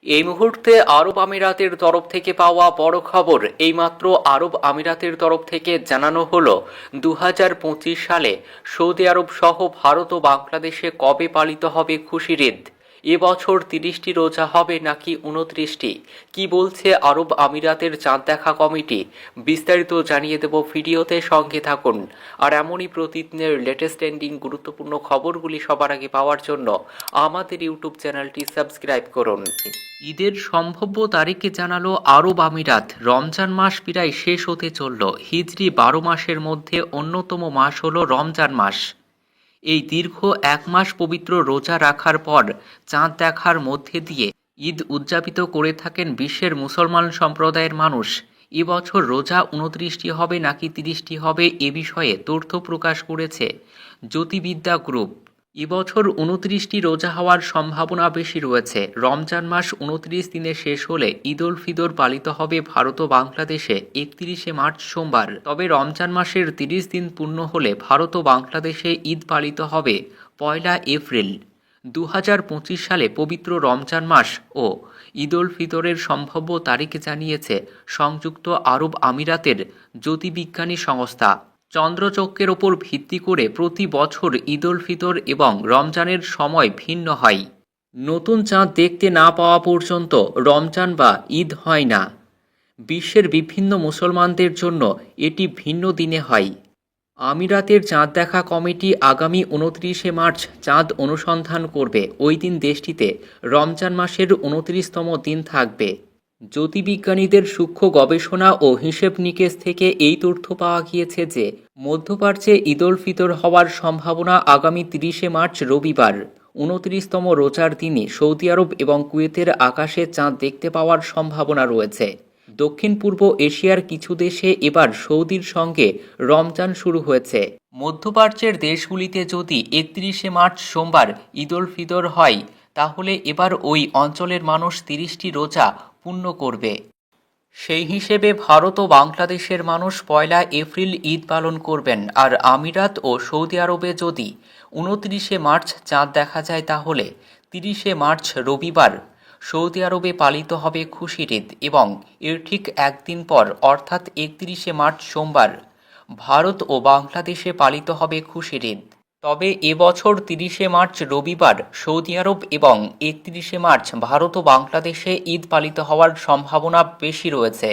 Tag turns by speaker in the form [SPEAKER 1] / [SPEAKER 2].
[SPEAKER 1] এই মুহূর্তে আরব আমিরাতের তরফ থেকে পাওয়া বড় খবর। এইমাত্র আরব আমিরাতের তরফ থেকে জানানো হলো 2025 সালে সৌদি আরব সহ ভারত ও বাংলাদেশে কবে পালিত হবে খুশির ঈদ। এবছর 30টি রোজা হবে নাকি 29টি? কি বলছে আরব আমিরাতের চাঁদ দেখা কমিটি? বিস্তারিত জানিয়ে দেব ভিডিওতে, সঙ্গে থাকুন। আর এমনই প্রতিদিনের লেটেস্ট ট্রেন্ডিং গুরুত্বপূর্ণ খবরগুলি সবার আগে পাওয়ার জন্য আমাদের ইউটিউব চ্যানেলটি সাবস্ক্রাইব করুন। ঈদের সম্ভাব্য তারিখে জানালো আরব আমিরাত। রমজান মাস প্রায় শেষ হতে চলল। হিজরি 12 মাসের মধ্যে অন্যতম মাস হলো রমজান মাস। এই দীর্ঘ এক মাস পবিত্র রোজা রাখার পর চাঁদ দেখার মধ্যে দিয়ে ঈদ উদযাপিত করে থাকেন বিশ্বের মুসলমান সম্প্রদায়ের মানুষ। এবছর রোজা 29টি হবে নাকি 30টি হবে, এ বিষয়ে তথ্য প্রকাশ করেছে জ্যোতির্বিদ্যা গ্রুপ। এবছর 29টি রোজা হওয়ার সম্ভাবনা বেশি রয়েছে। রমজান মাস 29 দিনে শেষ হলে ঈদ উল ফিতর পালিত হবে ভারত ও বাংলাদেশে 31শে মার্চ সোমবার। তবে রমজান মাসের 30 দিন পূর্ণ হলে ভারত ও বাংলাদেশে ঈদ পালিত হবে 1 এপ্রিল। 2025 সালে পবিত্র রমজান মাস ও ঈদ উল ফিতরের সম্ভাব্য তারিখ জানিয়েছে সংযুক্ত আরব আমিরাতের জ্যোতির্বিজ্ঞানী সংস্থা। চন্দ্রচক্রের ওপর ভিত্তি করে প্রতি বছর ঈদ উল ফিতর এবং রমজানের সময় ভিন্ন হয়। নতুন চাঁদ দেখতে না পাওয়া পর্যন্ত রমজান বা ঈদ হয় না। বিশ্বের বিভিন্ন মুসলমানদের জন্য এটি ভিন্ন দিনে হয়। আমিরাতের চাঁদ দেখা কমিটি আগামী 29শে মার্চ চাঁদ অনুসন্ধান করবে। ওই দিন দেশটিতে রমজান মাসের 29তম দিন থাকবে। জ্যোতির্বিজ্ঞানীদের সূক্ষ্ম গবেষণা ও হিসেব নিকেশ থেকে এই তথ্য পাওয়া গিয়েছে যে মধ্যপ্রাচ্যে ঈদ উল ফিতর হওয়ার সম্ভাবনা আগামী 30শে মার্চ রবিবার। 29তম রোজার দিনই সৌদি আরব এবং কুয়েতের আকাশে চাঁদ দেখতে পাওয়ার সম্ভাবনা রয়েছে। দক্ষিণ পূর্ব এশিয়ার কিছু দেশে এবার সৌদির সঙ্গে রমজান শুরু হয়েছে। মধ্যপ্রাচ্যের দেশগুলিতে যদি 31শে মার্চ সোমবার ঈদ উল ফিতর হয়, তাহলে এবার ওই অঞ্চলের মানুষ 30টি রোজা পূর্ণ করবে। সেই হিসেবে ভারত ও বাংলাদেশের মানুষ 1 এপ্রিল ঈদ পালন করবেন। আর আমিরাত ও সৌদি আরবে যদি 29শে মার্চ চাঁদ দেখা যায়, তাহলে 30শে মার্চ রবিবার সৌদি আরবে পালিত হবে খুশির ঈদ এবং এর ঠিক একদিন পর অর্থাৎ 31শে মার্চ সোমবার ভারত ও বাংলাদেশে পালিত হবে খুশির ঈদ। তবে এবছর 30শে মার্চ রবিবার সৌদি আরব এবং 31শে মার্চ ভারত ও বাংলাদেশে ঈদ পালিত হওয়ার সম্ভাবনা বেশি রয়েছে।